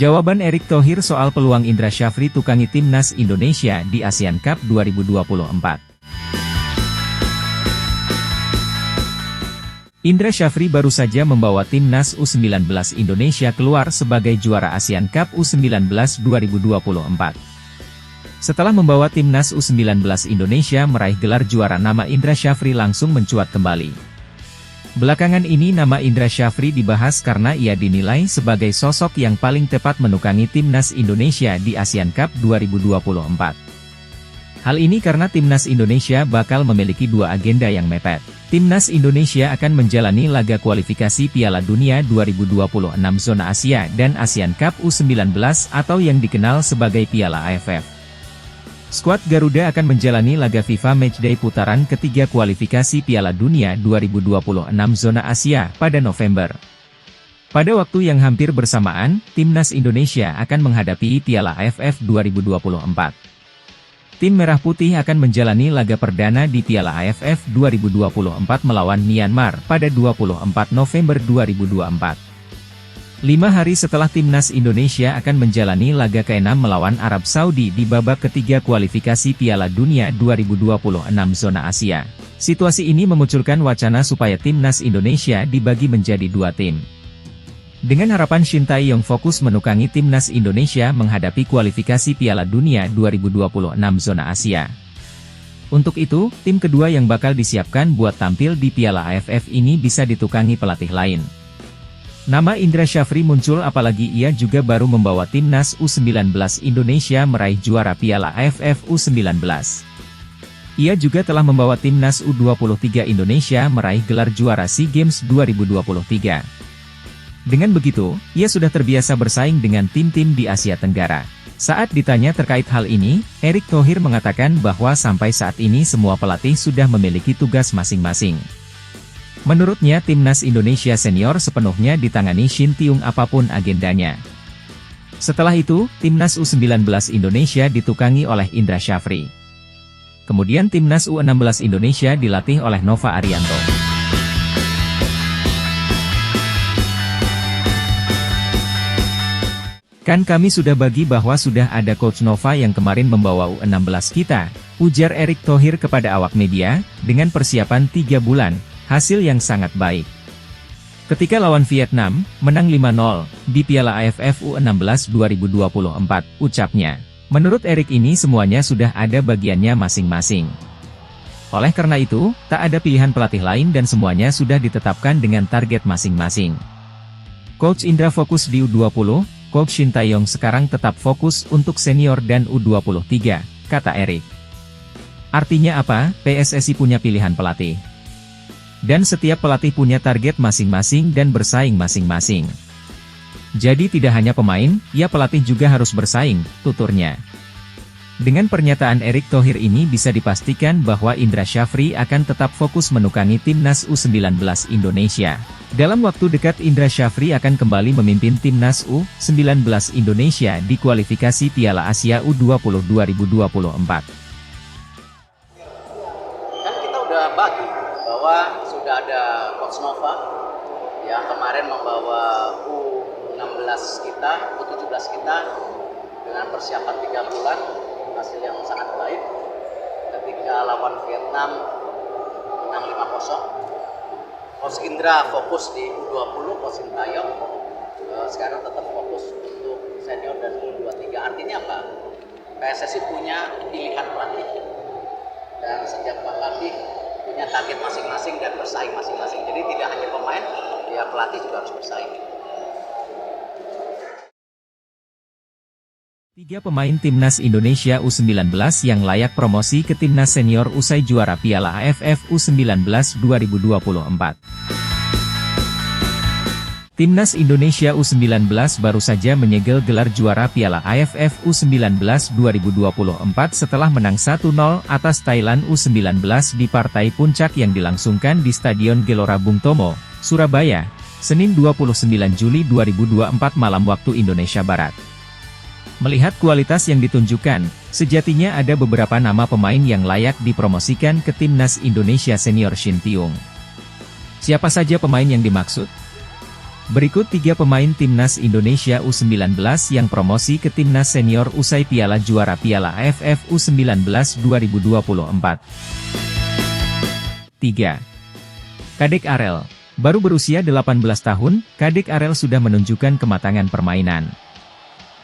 Jawaban Erick Thohir soal peluang Indra Syafri tukangi timnas Indonesia di ASEAN Cup 2024. Indra Syafri baru saja membawa timnas U19 Indonesia keluar sebagai juara ASEAN Cup U19 2024. Setelah membawa timnas U19 Indonesia meraih gelar juara, nama Indra Syafri langsung mencuat kembali. Belakangan ini nama Indra Syafri dibahas karena ia dinilai sebagai sosok yang paling tepat menukangi timnas Indonesia di ASEAN Cup 2024. Hal ini karena timnas Indonesia bakal memiliki dua agenda yang mepet. Timnas Indonesia akan menjalani laga kualifikasi Piala Dunia 2026 Zona Asia dan ASEAN Cup U19 atau yang dikenal sebagai Piala AFF. Skuad Garuda akan menjalani laga FIFA Matchday putaran ketiga kualifikasi Piala Dunia 2026 Zona Asia pada November. Pada waktu yang hampir bersamaan, timnas Indonesia akan menghadapi Piala AFF 2024. Tim Merah Putih akan menjalani laga perdana di Piala AFF 2024 melawan Myanmar pada 24 November 2024. 5 hari setelah timnas Indonesia akan menjalani laga ke-6 melawan Arab Saudi di babak ketiga kualifikasi Piala Dunia 2026 Zona Asia. Situasi ini memunculkan wacana supaya timnas Indonesia dibagi menjadi dua tim. Dengan harapan Shin Tae-yong fokus menukangi timnas Indonesia menghadapi kualifikasi Piala Dunia 2026 Zona Asia. Untuk itu, tim kedua yang bakal disiapkan buat tampil di Piala AFF ini bisa ditukangi pelatih lain. Nama Indra Syafri muncul apalagi ia juga baru membawa timnas U19 Indonesia meraih juara Piala AFF U19. Ia juga telah membawa timnas U23 Indonesia meraih gelar juara SEA Games 2023. Dengan begitu, ia sudah terbiasa bersaing dengan tim-tim di Asia Tenggara. Saat ditanya terkait hal ini, Erick Thohir mengatakan bahwa sampai saat ini semua pelatih sudah memiliki tugas masing-masing. Menurutnya timnas Indonesia senior sepenuhnya ditangani Shin Tae-yong apapun agendanya. Setelah itu, timnas U19 Indonesia ditukangi oleh Indra Syafri. Kemudian timnas U16 Indonesia dilatih oleh Nova Arianto. Kan kami sudah bagi bahwa sudah ada Coach Nova yang kemarin membawa U16 kita, ujar Erick Thohir kepada awak media, dengan persiapan 3 bulan, hasil yang sangat baik. Ketika lawan Vietnam, menang 5-0, di Piala AFF U16 2024, ucapnya. Menurut Erick ini semuanya sudah ada bagiannya masing-masing. Oleh karena itu, tak ada pilihan pelatih lain dan semuanya sudah ditetapkan dengan target masing-masing. Coach Indra fokus di U20, Coach Shin Tae-yong sekarang tetap fokus untuk senior dan U23, kata Erick. Artinya apa? PSSI punya pilihan pelatih. Dan setiap pelatih punya target masing-masing dan bersaing masing-masing. Jadi tidak hanya pemain, ya pelatih juga harus bersaing, tuturnya. Dengan pernyataan Erick Thohir ini bisa dipastikan bahwa Indra Syafri akan tetap fokus menukangi timnas U19 Indonesia. Dalam waktu dekat Indra Syafri akan kembali memimpin timnas U19 Indonesia di kualifikasi Piala Asia U20 2024. Kan kita udah bagi bahwa sudah ada Coach Nova yang kemarin membawa U16 kita, U17 kita dengan persiapan 3 bulan, hasil yang sangat baik. Ketika lawan Vietnam menang 5-0. Coach Indra fokus di U20, Coach Shin Tae-yong sekarang tetap fokus untuk senior dan U23. Artinya apa? PSSI punya pilihan pelatih. Dan setiap pelatih punya target masing-masing dan bersaing masing-masing. Jadi tidak hanya pemain, ya pelatih juga harus bersaing. 3 pemain timnas Indonesia U19 yang layak promosi ke timnas senior usai juara Piala AFF U19 2024. Timnas Indonesia U19 baru saja menyegel gelar juara Piala AFF U19 2024 setelah menang 1-0 atas Thailand U19 di partai puncak yang dilangsungkan di Stadion Gelora Bung Tomo, Surabaya, Senin 29 Juli 2024 malam waktu Indonesia Barat. Melihat kualitas yang ditunjukkan, sejatinya ada beberapa nama pemain yang layak dipromosikan ke timnas Indonesia senior Shin Tae-yong. Siapa saja pemain yang dimaksud? Berikut 3 pemain Timnas Indonesia U19 yang promosi ke Timnas Senior usai Piala Juara Piala AFF U19 2024. 3. Kadek Arel. Baru berusia 18 tahun, Kadek Arel sudah menunjukkan kematangan permainan.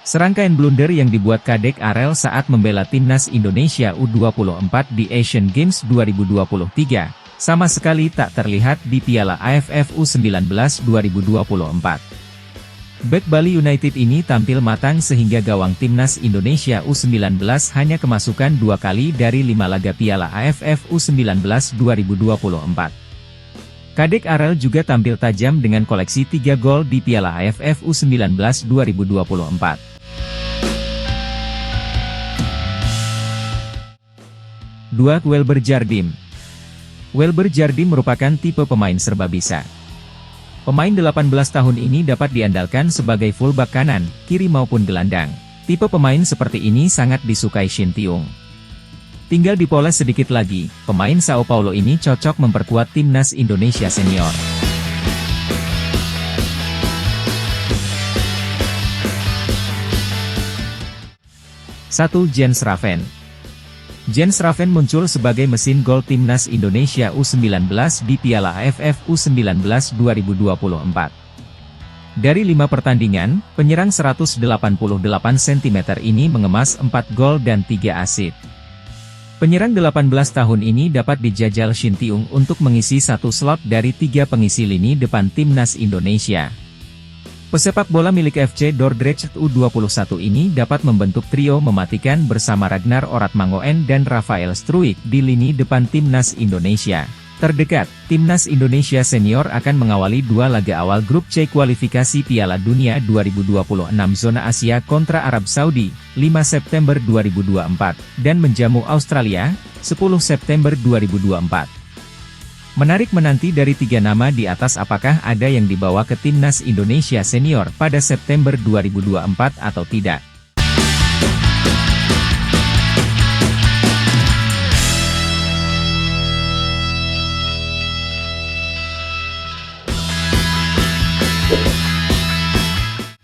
Serangkaian blunder yang dibuat Kadek Arel saat membela Timnas Indonesia U24 di Asian Games 2023, sama sekali tak terlihat di Piala AFF U19 2024. Bek Bali United ini tampil matang sehingga gawang Timnas Indonesia U19 hanya kemasukan 2 kali dari 5 laga Piala AFF U19 2024. Kadek Arel juga tampil tajam dengan koleksi 3 gol di Piala AFF U19 2024. 2. Welber Jardim. Welber Jardim merupakan tipe pemain serba bisa. Pemain 18 tahun ini dapat diandalkan sebagai fullback kanan, kiri maupun gelandang. Tipe pemain seperti ini sangat disukai Shin Tae-yong. Tinggal dipoles sedikit lagi, pemain Sao Paulo ini cocok memperkuat Timnas Indonesia Senior. 1. Jens Raven. Jens Raven muncul sebagai mesin gol Timnas Indonesia U19 di Piala AFF U19 2024. Dari 5 pertandingan, penyerang 188 cm ini mengemas 4 gol dan 3 assist. Penyerang 18 tahun ini dapat dijajal Shin Tae-yong untuk mengisi 1 slot dari 3 pengisi lini depan Timnas Indonesia. Pesepak bola milik FC Dordrecht U21 ini dapat membentuk trio mematikan bersama Ragnar Oratmangoen dan Rafael Struijk di lini depan Timnas Indonesia. Terdekat, Timnas Indonesia Senior akan mengawali 2 laga awal grup C kualifikasi Piala Dunia 2026 zona Asia kontra Arab Saudi, 5 September 2024, dan menjamu Australia, 10 September 2024. Menarik menanti dari 3 nama di atas apakah ada yang dibawa ke Timnas Indonesia Senior pada September 2024 atau tidak.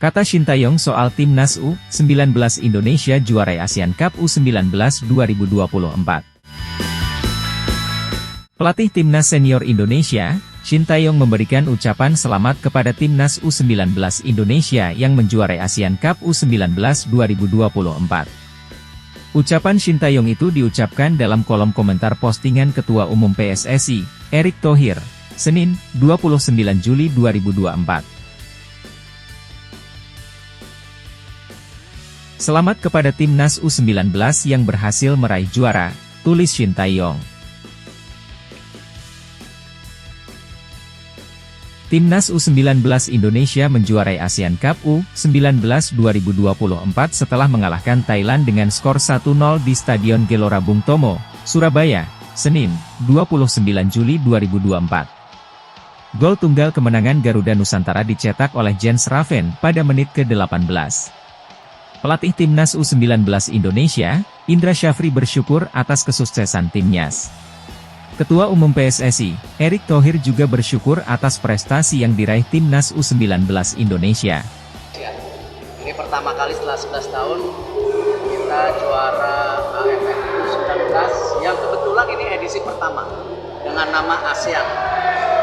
Kata Shin Tae-yong soal Timnas U19 Indonesia juarai Asian Cup U19 2024. Pelatih Timnas Senior Indonesia, Shin Tae-yong memberikan ucapan selamat kepada Timnas U19 Indonesia yang menjuarai Asian Cup U19 2024. Ucapan Shin Tae-yong itu diucapkan dalam kolom komentar postingan Ketua Umum PSSI, Erick Thohir, Senin, 29 Juli 2024. Selamat kepada Timnas U19 yang berhasil meraih juara, tulis Shin Tae-yong. Timnas U19 Indonesia menjuarai Asian Cup U19 2024 setelah mengalahkan Thailand dengan skor 1-0 di Stadion Gelora Bung Tomo, Surabaya, Senin, 29 Juli 2024. Gol tunggal kemenangan Garuda Nusantara dicetak oleh Jens Raven pada menit ke-18. Pelatih Timnas U19 Indonesia, Indra Syafri bersyukur atas kesuksesan timnya. Ketua Umum PSSI, Erick Thohir juga bersyukur atas prestasi yang diraih Timnas U19 Indonesia. Ini pertama kali setelah 11 tahun kita juara AFF U19 yang kebetulan ini edisi pertama dengan nama ASEAN.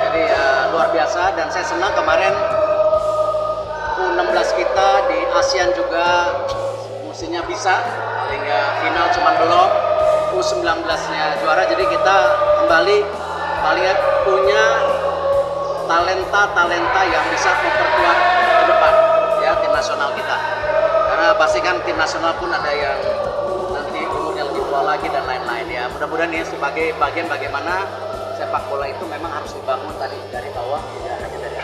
Jadi luar biasa dan saya senang kemarin U16 kita di ASEAN juga mestinya bisa hingga final cuman belum. U19-nya juara, jadi kita kembali punya talenta yang bisa memperkuat ke depan ya tim nasional kita. Karena pasti kan tim nasional pun ada yang nanti umurnya lebih tua lagi dan lain-lain ya. Mudah-mudahan ini sebagai bagian bagaimana sepak bola itu memang harus dibangun tadi dari bawah, tidak hanya dari